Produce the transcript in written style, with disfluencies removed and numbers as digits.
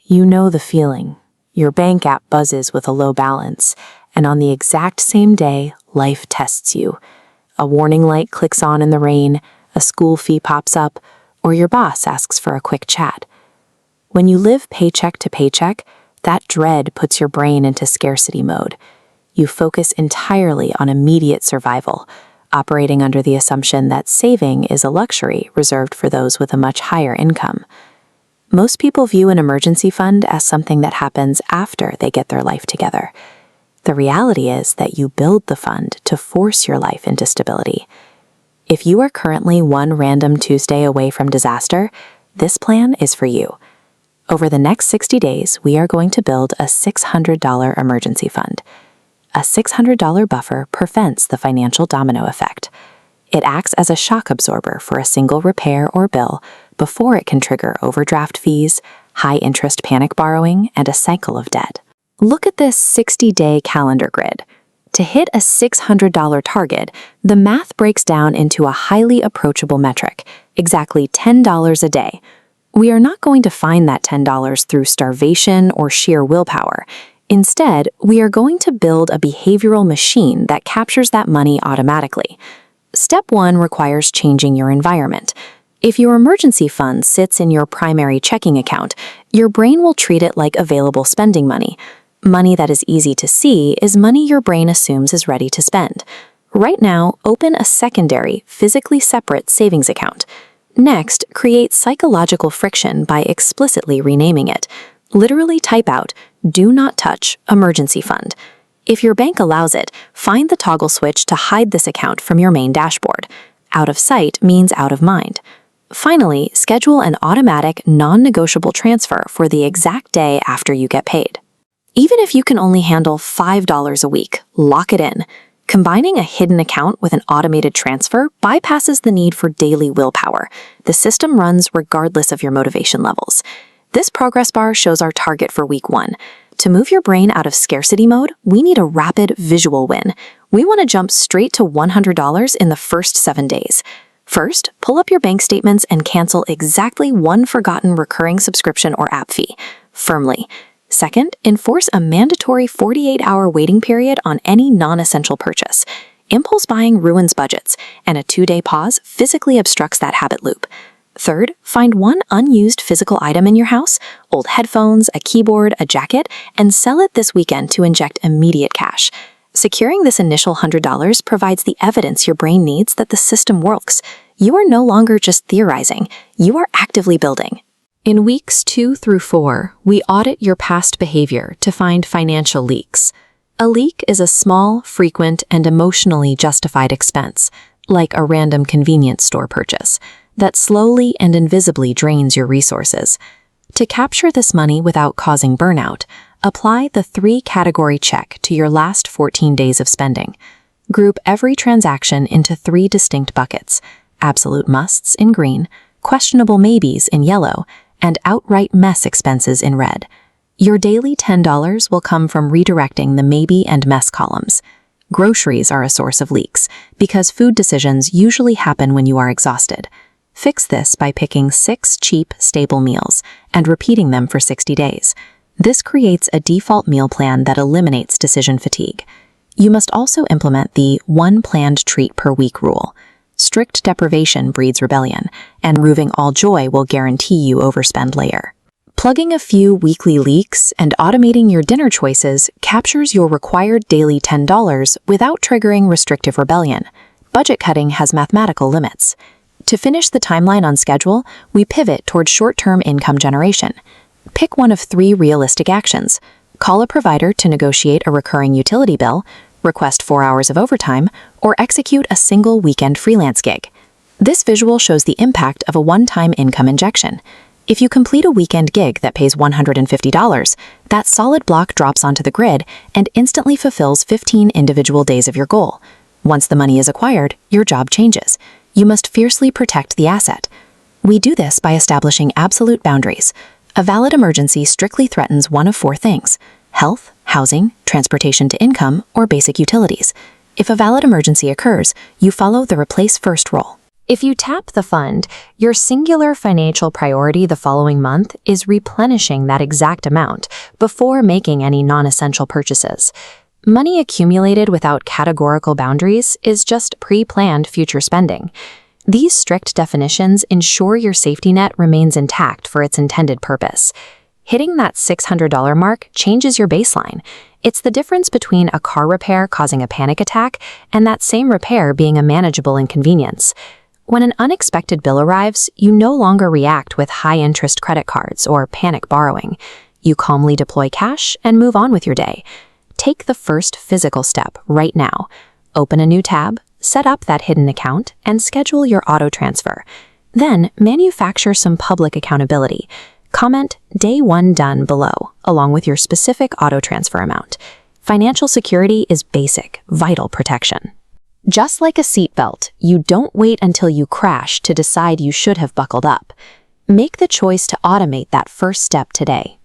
You know the feeling. Your bank app buzzes with a low balance, and on the exact same day, life tests you. A warning light clicks on in the rain, a school fee pops up, or your boss asks for a quick chat. When you live paycheck to paycheck, that dread puts your brain into scarcity mode. You focus entirely on immediate survival, operating under the assumption that saving is a luxury reserved for those with a much higher income. Most people view an emergency fund as something that happens after they get their life together. The reality is that you build the fund to force your life into stability. If you are currently one random Tuesday away from disaster, this plan is for you. Over the next 60 days, we are going to build a $600 emergency fund. A $600 buffer prevents the financial domino effect. It acts as a shock absorber for a single repair or bill before it can trigger overdraft fees, high-interest panic borrowing, and a cycle of debt. Look at this 60-day calendar grid. To hit a $600 target, the math breaks down into a highly approachable metric, exactly $10 a day. We are not going to find that $10 through starvation or sheer willpower. Instead, we are going to build a behavioral machine that captures that money automatically. Step 1 requires changing your environment. If your emergency fund sits in your primary checking account, your brain will treat it like available spending money. Money that is easy to see is money your brain assumes is ready to spend. Right now, open a secondary, physically separate savings account. Next, create psychological friction by explicitly renaming it. Literally type out, "Do not touch emergency fund." If your bank allows it, find the toggle switch to hide this account from your main dashboard. Out of sight means out of mind. Finally, schedule an automatic, non-negotiable transfer for the exact day after you get paid. Even if you can only handle $5 a week, lock it in. Combining a hidden account with an automated transfer bypasses the need for daily willpower. The system runs regardless of your motivation levels. This progress bar shows our target for week 1. To move your brain out of scarcity mode, we need a rapid visual win. We want to jump straight to $100 in the first 7 days. First, pull up your bank statements and cancel exactly one forgotten recurring subscription or app fee, firmly. Second, enforce a mandatory 48-hour waiting period on any non-essential purchase. Impulse buying ruins budgets, and a 2-day pause physically obstructs that habit loop. Third, find one unused physical item in your house, old headphones, a keyboard, a jacket, and sell it this weekend to inject immediate cash. Securing this initial $100 provides the evidence your brain needs that the system works. You are no longer just theorizing, you are actively building. In weeks 2 through 4, we audit your past behavior to find financial leaks. A leak is a small, frequent, and emotionally justified expense, like a random convenience store purchase, that slowly and invisibly drains your resources. To capture this money without causing burnout, apply the 3-category check to your last 14 days of spending. Group every transaction into 3 distinct buckets: absolute musts in green, questionable maybes in yellow, and outright mess expenses in red. Your daily $10 will come from redirecting the maybe and mess columns. Groceries are a source of leaks, because food decisions usually happen when you are exhausted. Fix this by picking 6 cheap, stable meals and repeating them for 60 days. This creates a default meal plan that eliminates decision fatigue. You must also implement the one planned treat per week rule. Strict deprivation breeds rebellion, and removing all joy will guarantee you overspend later. Plugging a few weekly leaks and automating your dinner choices captures your required daily $10 without triggering restrictive rebellion. Budget cutting has mathematical limits. To finish the timeline on schedule, we pivot toward short-term income generation. Pick one of 3 realistic actions. Call a provider to negotiate a recurring utility bill, request 4 hours of overtime, or execute a single weekend freelance gig. This visual shows the impact of a one-time income injection. If you complete a weekend gig that pays $150, that solid block drops onto the grid and instantly fulfills 15 individual days of your goal. Once the money is acquired, your job changes. You must fiercely protect the asset. We do this by establishing absolute boundaries. A valid emergency strictly threatens one of 4 things: health, housing, transportation to income, or basic utilities. If a valid emergency occurs, you follow the replace first rule. If you tap the fund, your singular financial priority the following month is replenishing that exact amount before making any non-essential purchases. Money accumulated without categorical boundaries is just pre-planned future spending. These strict definitions ensure your safety net remains intact for its intended purpose. Hitting that $600 mark changes your baseline. It's the difference between a car repair causing a panic attack and that same repair being a manageable inconvenience. When an unexpected bill arrives, you no longer react with high-interest credit cards or panic borrowing. You calmly deploy cash and move on with your day. Take the first physical step right now. Open a new tab, set up that hidden account, and schedule your auto transfer. Then, manufacture some public accountability. Comment "Day 1 done" below, along with your specific auto transfer amount. Financial security is basic, vital protection. Just like a seatbelt, you don't wait until you crash to decide you should have buckled up. Make the choice to automate that first step today.